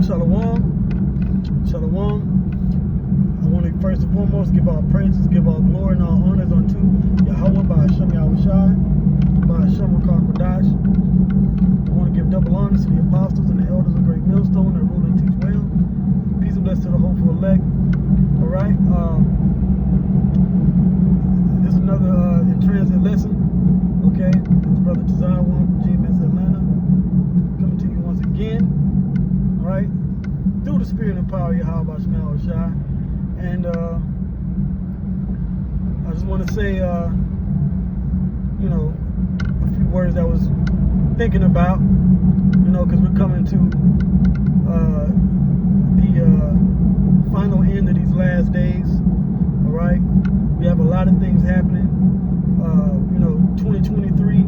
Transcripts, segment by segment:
Shalom. I want to first and foremost give all praises, give all glory and all honors unto Yahweh by Hashem Yahushai, by Hashem Rakar Kodash. I want to give double honors to the apostles and the elders of Great Millstone that rule and teach well. Peace and blessings to the hopeful elect. All right. This is another in transit lesson. Okay. It's Brother Tazar one from Gmsatl coming to you once again. All right. Through the spirit and power of Yahweh by Hashem Yahushai. And I just want to say, a few words that I was thinking about, because we're coming to the final end of these last days. All right, we have a lot of things happening. 2023,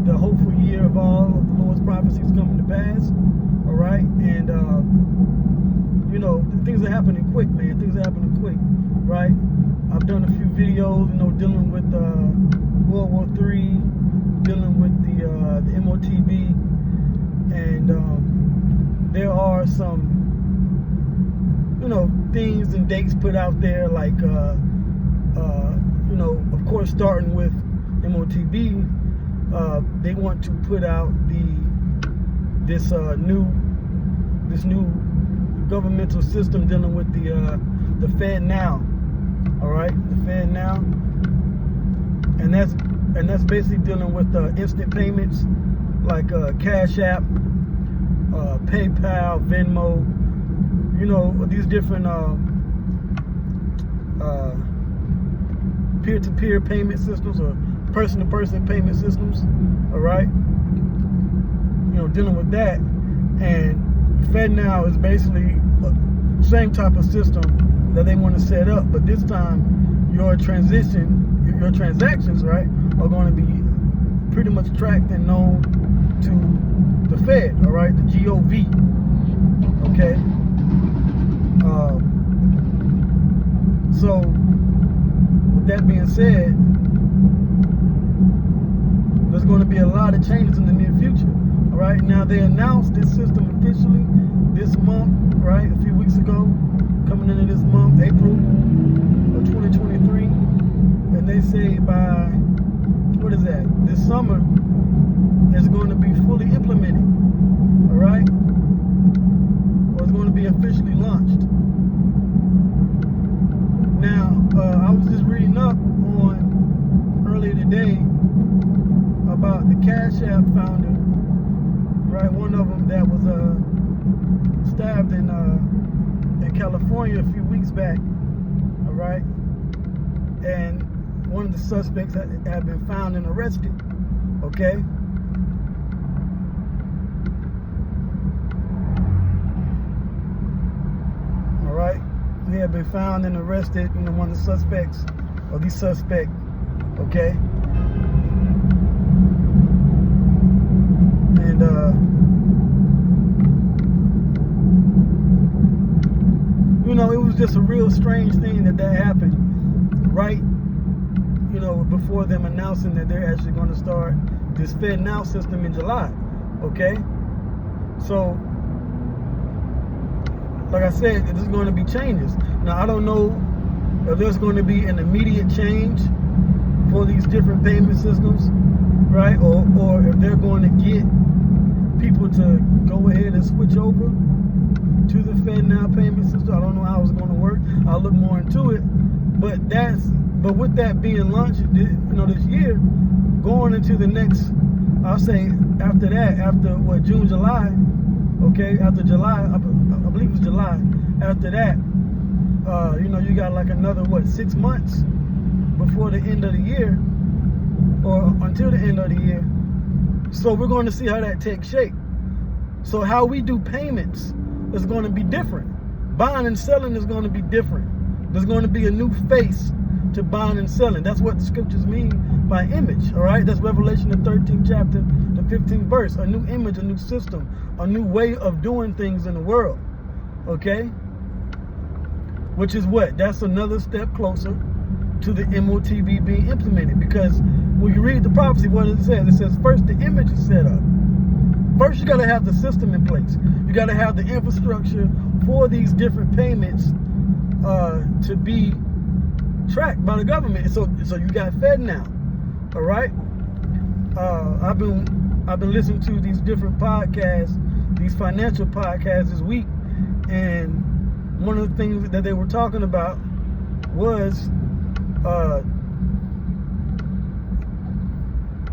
the hopeful year of all of the Lord's prophecies coming to pass. All right, and things are happening quick, man. Things are happening quick, right? I've done a few videos, dealing with World War III, dealing with the MOTB, and there are some, things and dates put out there, like, of course, starting with MOTB, they want to put out this new governmental system dealing with the Fed now. All right, the Fed now, and that's basically dealing with instant payments like Cash App, PayPal, Venmo, these different peer-to-peer payment systems or person-to-person payment systems. All right, dealing with that. And FedNow is basically the same type of system that they want to set up, but this time your transactions, right, are going to be pretty much tracked and known to the Fed, all right, the GOV. Okay. So with that being said, there's going to be a lot of changes in the near future. All right, now they announced this system officially this month, right, a few weeks ago, coming into this month, April of 2023, and they say by, this summer, it's going to be fully implemented, all right, or it's going to be officially launched. Now, I was just reading up on earlier today about the Cash App founder, right? One of them that was stabbed in California a few weeks back, all right? And one of the suspects had been found and arrested, okay? All right? He had been found and arrested, one of the suspects, or the suspect, okay? And it was just a real strange thing that happened right, before them announcing that they're actually going to start this FedNow system in July, okay? So, like I said, there's going to be changes. Now, I don't know if there's going to be an immediate change for these different payment systems, right? Or if they're going to get people to go ahead and switch over to the FedNow payment system. I don't know how it's going to work. I'll look more into it. But with that being launched, this year, going into the next, I'll say after June, July, okay, after July, I believe it was July. After that, you got like another 6 months before the end of the year, or until the end of the year. So we're going to see how that takes shape. So how we do payments is going to be different. Buying and selling is going to be different. There's going to be a new face to buying and selling. That's what the scriptures mean by image, all right? That's Revelation, the 13th chapter, the 15th verse. A new image, a new system, a new way of doing things in the world, okay? Which is what? That's another step closer to the MOTB being implemented. Because when you read the prophecy, what it says? It says first the image is set up. first you got to have the system in place. You got to have the infrastructure for these different payments to be tracked by the government. So you got Fed now. All right. I've been listening to these different podcasts, these financial podcasts this week, and one of the things that they were talking about was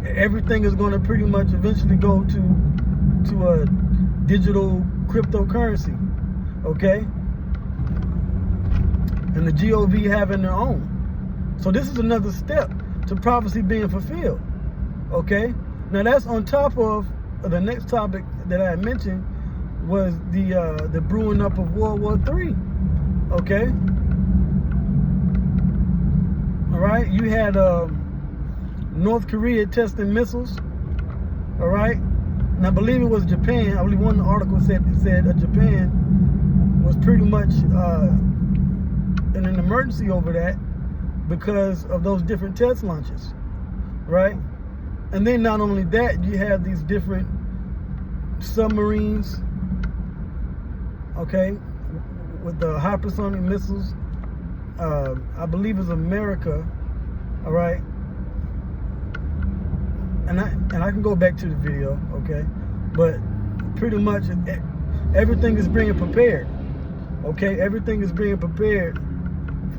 everything is going to pretty much eventually go to a digital cryptocurrency, okay? And the GOV having their own. So this is another step to prophecy being fulfilled, okay? Now that's on top of the next topic that I had mentioned was the brewing up of World War III, okay? All right, you had North Korea testing missiles, all right? And I believe it was Japan. I believe one article said Japan was pretty much in an emergency over that because of those different test launches, right? And then not only that, you have these different submarines, okay, with the hypersonic missiles. I believe it's America, all right? And I can go back to the video, okay? But pretty much everything is being prepared, okay? Everything is being prepared,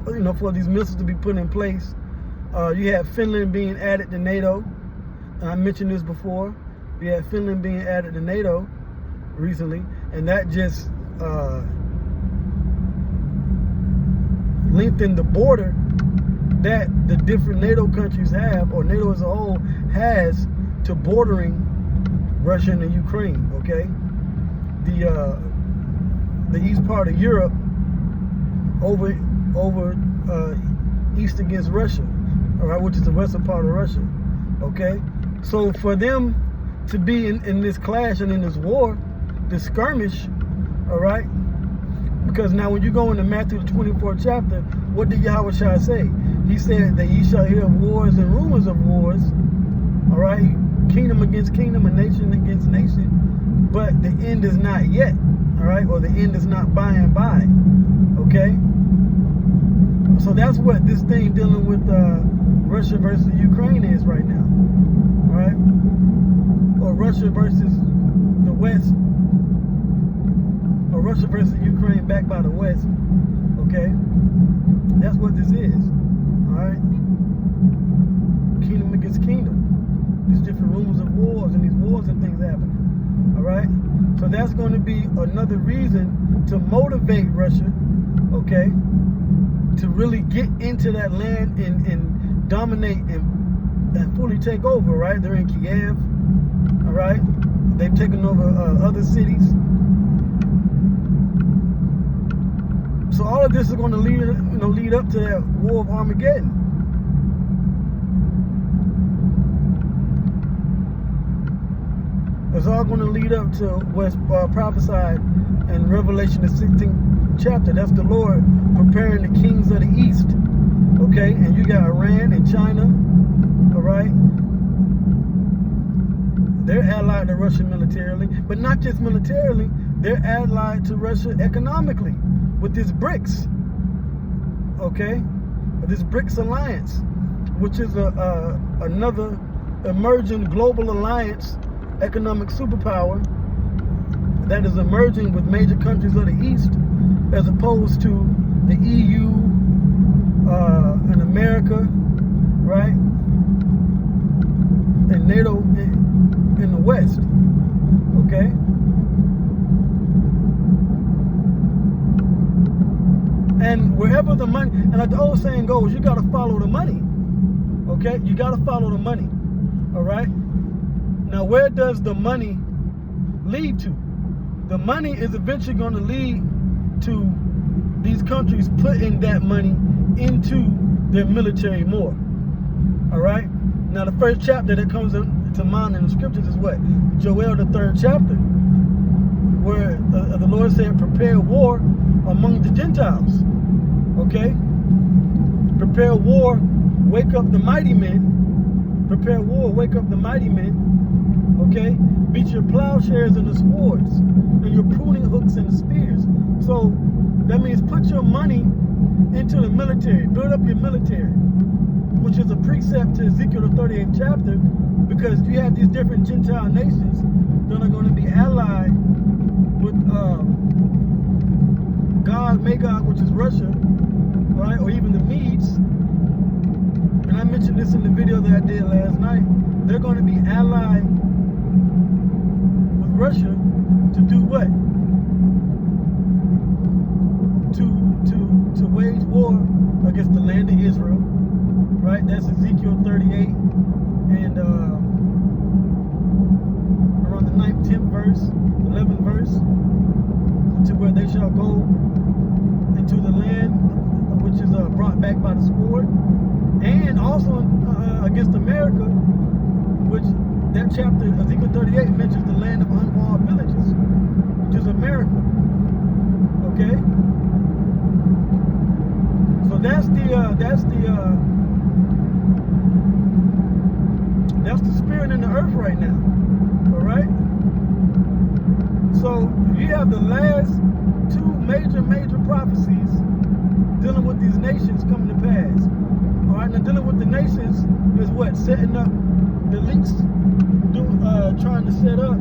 you know, for these missiles to be put in place. You have Finland being added to NATO, and I mentioned this before. You have Finland being added to NATO recently, and that just lengthened the border that the different NATO countries have, or NATO as a whole has, to bordering Russia and Ukraine, okay? The east part of Europe over east against Russia, all right, which is the western part of Russia, okay? So for them to be in this clash and in this war, this skirmish, all right? Because now when you go into Matthew the 24th chapter, what did Yahweh Shai say? He said that ye shall hear of wars and rumors of wars, all right? Kingdom against kingdom and nation against nation, but the end is not yet, all right? Or the end is not by and by, okay? So that's what this thing dealing with Russia versus Ukraine is right now, all right? Or Russia versus the West, or Russia versus Ukraine backed by the West, okay? That's what this is, all right? Kingdom against kingdom. There's different rumors of wars and these wars and things happening, all right? So that's going to be another reason to motivate Russia, okay, to really get into that land and dominate and fully take over, right? They're in Kiev, all right? They've taken over other cities. So all of this is going to lead up to that war of Armageddon. It's all going to lead up to what's prophesied in Revelation the 16th chapter. That's the Lord preparing the kings of the East. Okay, and you got Iran and China. All right, they're allied to Russia militarily, but not just militarily. They're allied to Russia economically with this BRICS. Okay, this BRICS alliance, which is another emerging global alliance, economic superpower that is emerging with major countries of the East, as opposed to the EU and America, right? And NATO in the West, okay? And wherever the money, and like the old saying goes, you got to follow the money, okay? You got to follow the money, all right? Now, where does the money lead to? The money is eventually going to lead to these countries putting that money into their military more. All right? Now, the first chapter that comes to mind in the scriptures is what? Joel, the 3rd chapter, where the Lord said, prepare war among the Gentiles. Okay? Prepare war, wake up the mighty men. Prepare war, wake up the mighty men. Okay? Beat your plowshares and the swords, and your pruning hooks and the spears. So that means put your money into the military. Build up your military, which is a precept to Ezekiel the 38th chapter, because you have these different Gentile nations that are going to be allied with Magog, which is Russia, right? Or even the Medes. And I mentioned this in the video that I did last night. They're going to be allied with Russia to do what? To wage war against the land of Israel, right? That's Ezekiel 38 and around the 9th, 10th verse, 11th verse, to where they shall go into the land which is brought back by the sword, and also against America, which that chapter, Ezekiel 38, mentions the land of unwalled villages, which is America. Okay? So that's the spirit in the earth right now. All right? So you have the last two major prophecies dealing with these nations coming to pass. All right, now dealing with the nations is what? Setting up the elites, trying to set up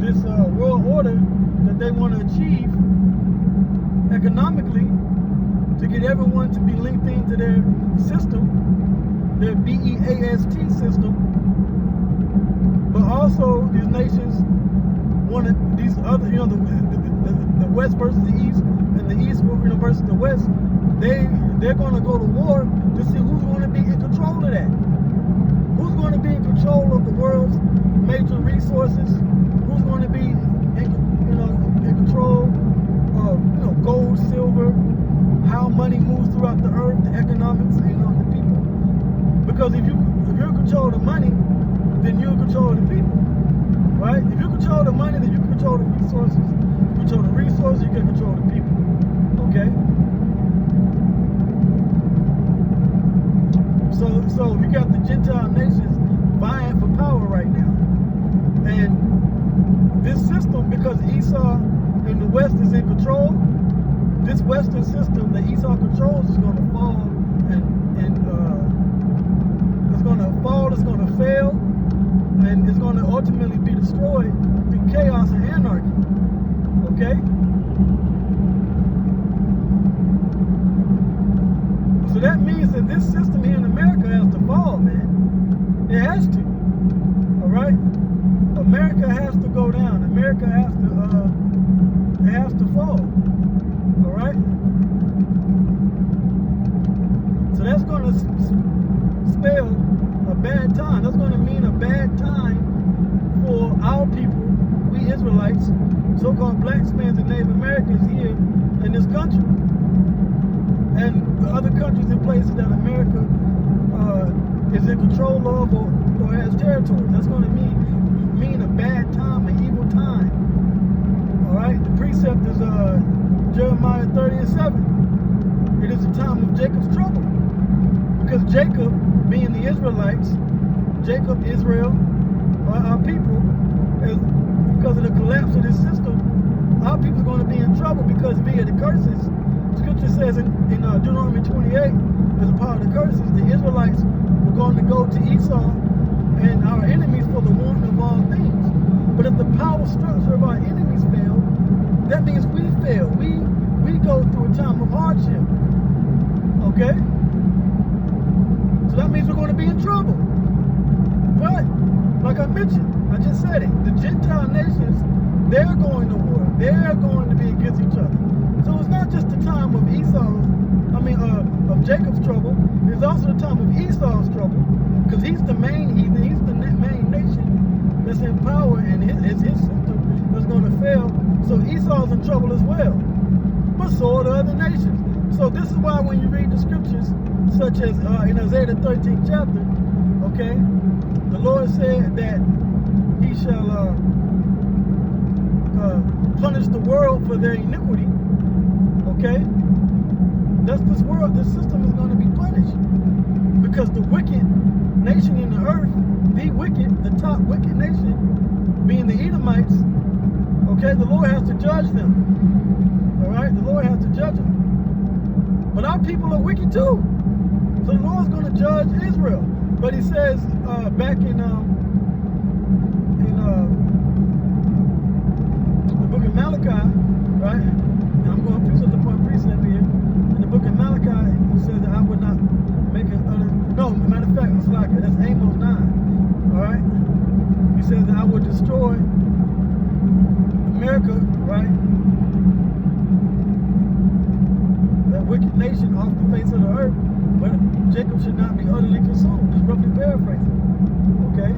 this world order that they want to achieve economically, to get everyone to be linked into their system, their BEAST system. But also these nations want these other, the West versus the East, and the East versus the West. They're going to go to war to see who's going to be in control of that. Who's going to be in control of the world's major resources? Who's going to be in control of gold, silver, how money moves throughout the earth, the economics, the people? Because if you're in control of the money, then you're in control of the people, right? If you control the money, then you can control the resources. If you control the resources, you can control the people. Okay? So you got the Gentile nations vying for power right now. And this system, because Esau in the West is in control, this Western system that Esau controls is going to fall, and it's going to fall, it's going to fail, and it's going to ultimately be destroyed through chaos and anarchy. Okay? So that means that this system here in America has to fall, man. It has to. All right? America has to go down. America has to fall. All right? So that's going to spell a bad time. That's going to mean a bad time for our people, we Israelites, so-called blacks, and Native Americans here in this country, and the other countries and places that America is in control of or has territory. That's going to mean a bad time, an evil time. All right? The precept is Jeremiah 30:7. It is a time of Jacob's trouble. Because Jacob, being the Israelites, Jacob, Israel, our people, because of the collapse of this system, our people are going to be in trouble, because via the curses, Scripture says in Deuteronomy 28, as a part of the curses, the Israelites were going to go to Esau and our enemies for the want of all things. But if the power structure of our enemies fail, that means we fail. We go through a time of hardship. Okay? So that means we're going to be in trouble. But, like I mentioned, I just said it, the Gentile nations, they're going to war. They're going to be against each other. So it's not just the time of of Jacob's trouble. It's also the time of Esau's trouble, because he's the main heathen. He's the main nation that's in power, and his system is going to fail. So Esau's in trouble as well. But so are the other nations. So this is why when you read the scriptures, such as in Isaiah the 13th chapter, okay, the Lord said that he shall punish the world for their iniquity. Okay? That's this world, this system is going to be punished. Because the wicked nation in the earth, the wicked, the top wicked nation, being the Edomites, okay, the Lord has to judge them. All right, the Lord has to judge them. But our people are wicked too. So the Lord's going to judge Israel. But he says back in the book of Malachi, right? And I'm going to precept upon precept here. In the book of Malachi, he says that I would not make it other. No, matter of fact, it's like that's Amos 9. All right? He says that I would destroy America, right? That wicked nation off the face of the earth, but Jacob should not be utterly consumed. Just roughly paraphrasing. Okay?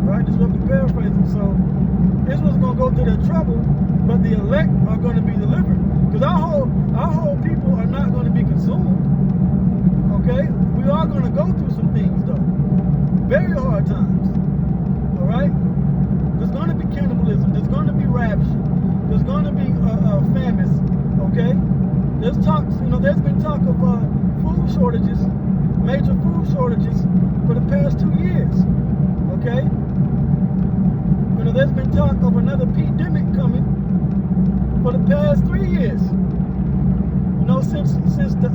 Alright, just roughly paraphrasing. So Israel's gonna go through their trouble, but the elect are gonna be delivered. Because our whole people are not gonna be consumed. Okay? We are gonna go through some things though. Very hard times. Alright? There's gonna be cannibalism, there's gonna be ravishing, there's gonna be famines. Okay, there's talks. There's been talk of food shortages, major food shortages for the past 2 years. Okay, there's been talk of another pandemic coming for the past 3 years. Since the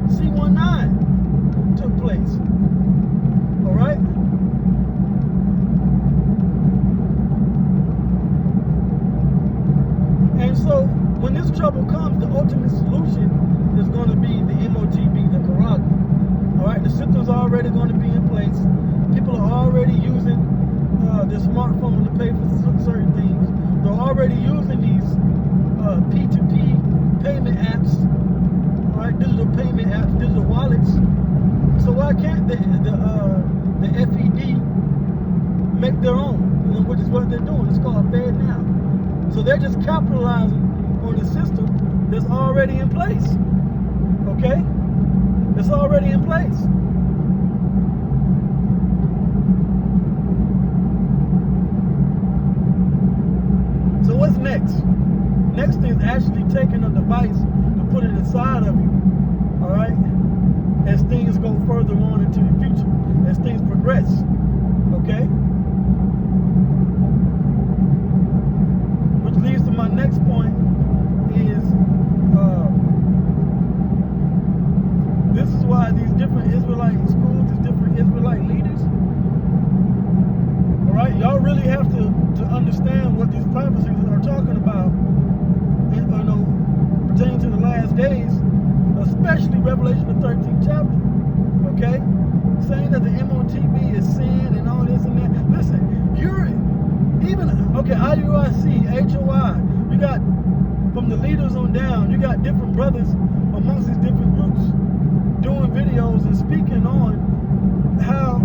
C-19 took place. All right. And so, when this trouble comes, the ultimate solution is going to be the MOGB, the Karaga. All right, the systems are already going to be in place. People are already using their smartphone to pay for certain things. They're already using these P2P payment apps, all right, digital payment apps, digital wallets. So why can't the FED make their own? Which is what they're doing. It's called Fed Now. So they're just capitalizing on the system that's already in place. Okay? It's already in place. So what's next? Next is actually taking a device to put it inside of you. Alright? As things go further on into the future. As things progress. Okay? Which leads to my next point is this is why these different Israelite schools, these different Israelite leaders, all right, y'all really have to understand what these prophecies are talking about, pertaining to the last days, especially Revelation the 13th chapter. Okay, saying that the MOTB is sin and all this and that. Listen, IUIC, HOI, you got from the leaders on down, you got different brothers amongst these different groups doing videos and speaking on how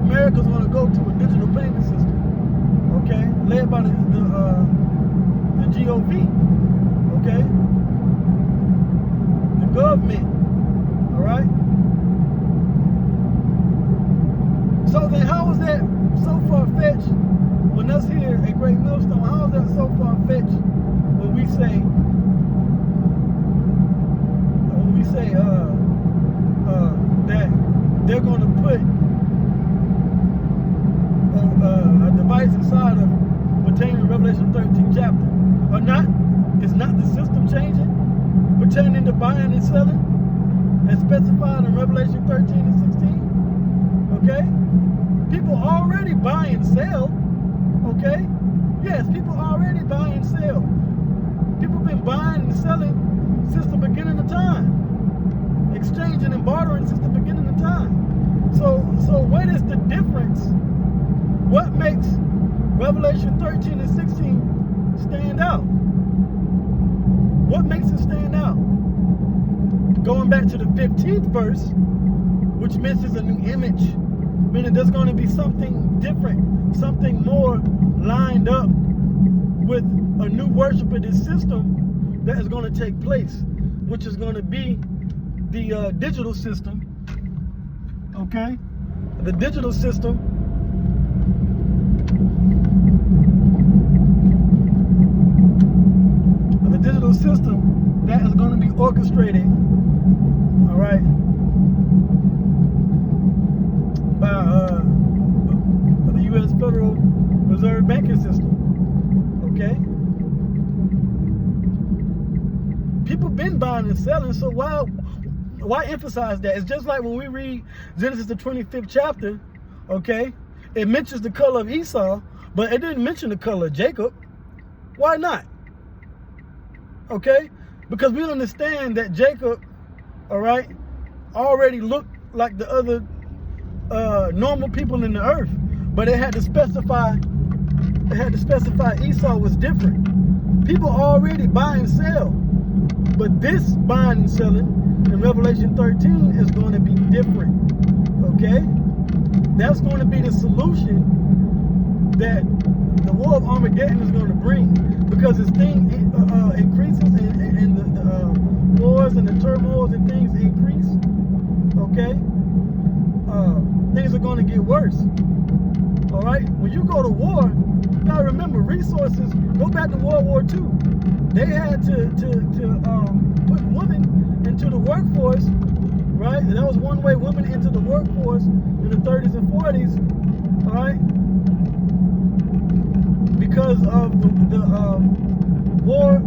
America's going to go to a digital payment system, okay, led by the GOP, okay, the government, all right. So then, how is that so far-fetched? When us here at Great Millstone, how is that so far-fetched when we say that they're going to put a device inside of pertaining to Revelation 13 chapter? Or not? Is not the system changing pertaining to buying and selling as specified in Revelation 13 and 16? Okay? People already buy and sell. Okay? Yes, people already buy and sell. People have been buying and selling since the beginning of time. Exchanging and bartering since the beginning of time. So what is the difference? What makes Revelation 13 and 16 stand out? What makes it stand out? Going back to the 15th verse, which mentions a new image, meaning there's going to be something different, something more lined up with a new worship of this system that is going to take place, which is going to be the digital system. Okay, the digital system. The digital system that is going to be orchestrated, all right, the U.S. Federal Reserve banking system. Okay? People been buying and selling, so why emphasize that? It's just like when we read Genesis the 25th chapter, okay? It mentions the color of Esau, but it didn't mention the color of Jacob. Why not? Okay? Because we understand that Jacob, all right, already looked like the other normal people in the earth, but it had to specify Esau was different. People already buy and sell, but this buying and selling in Revelation 13 is going to be different. Okay? That's going to be the solution that the war of Armageddon is going to bring, because as things increases and the wars and the turmoils and things increase, okay, things are going to get worse. All right, when you go to war, you gotta remember resources. Go back to World War II. They had to put women into the workforce, right? And that was one way women into the workforce in the 30s and 40s, all right? Because of the war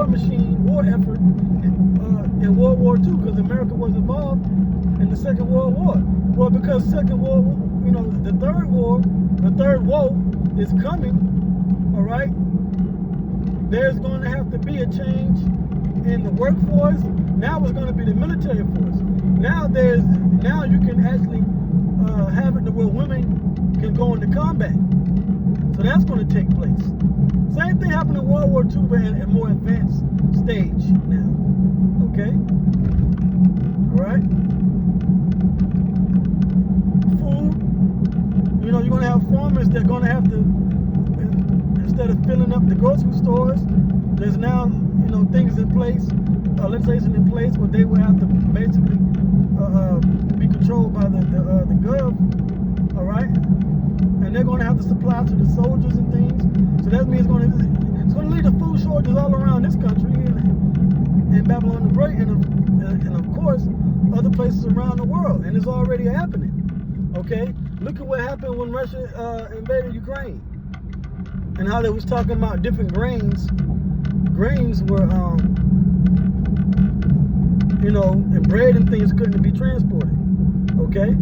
machine, war effort in World War II, because America was involved in the Second World War. Well, because Second World War, you know, the third woe is coming, all right? There's going to have to be a change in the workforce. Now it's going to be the military force. Now you can actually have it to where women can go into combat. So that's going to take place. Same thing happened in World War II, but in a more advanced stage now. Okay? All right? Food. You know, you're going to have farmers that are going to have to, instead of filling up the grocery stores, there's now, you know, things in place, legislation in place where they will have to basically be controlled by the gov, all right? And they're going to have to supply to the soldiers and things. So that means it's going to lead to food shortages all around this country and in Babylon the Great, and of course other places around the world. And it's already happening. Okay, look at what happened when Russia invaded Ukraine, and how they was talking about different grains. Grains were, you know, and bread and things couldn't be transported. Okay,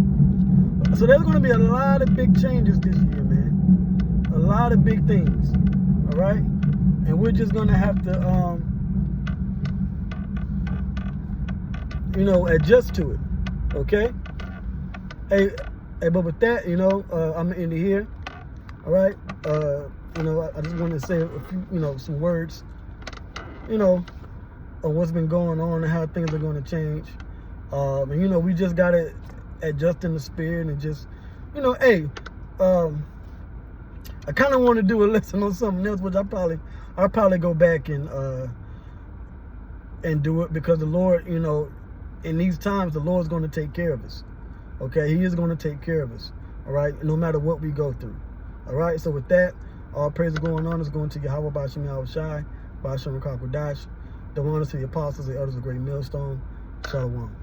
so there's going to be a lot of big changes this year, man. A lot of big things. All right, and we're just going to have to, you know, adjust to it. Okay. Hey, but with that, you know, I'm gonna end it here. All right. You know, I just want to say a few, you know, some words, you know, of what's been going on and how things are going to change. And you know, we just gotta adjust in the spirit and just, you know, hey, I kind of want to do a lesson on something else, which I'll probably go back and do it, because the Lord, you know, in these times, the Lord's going to take care of us. Okay, He is going to take care of us. All right, no matter what we go through. All right, so with that, all praise going on is going to Yahweh Bashim Yahushai, Bashim Rakakwadash, the honors to the apostles, the elders of Great Millstone. Shalom.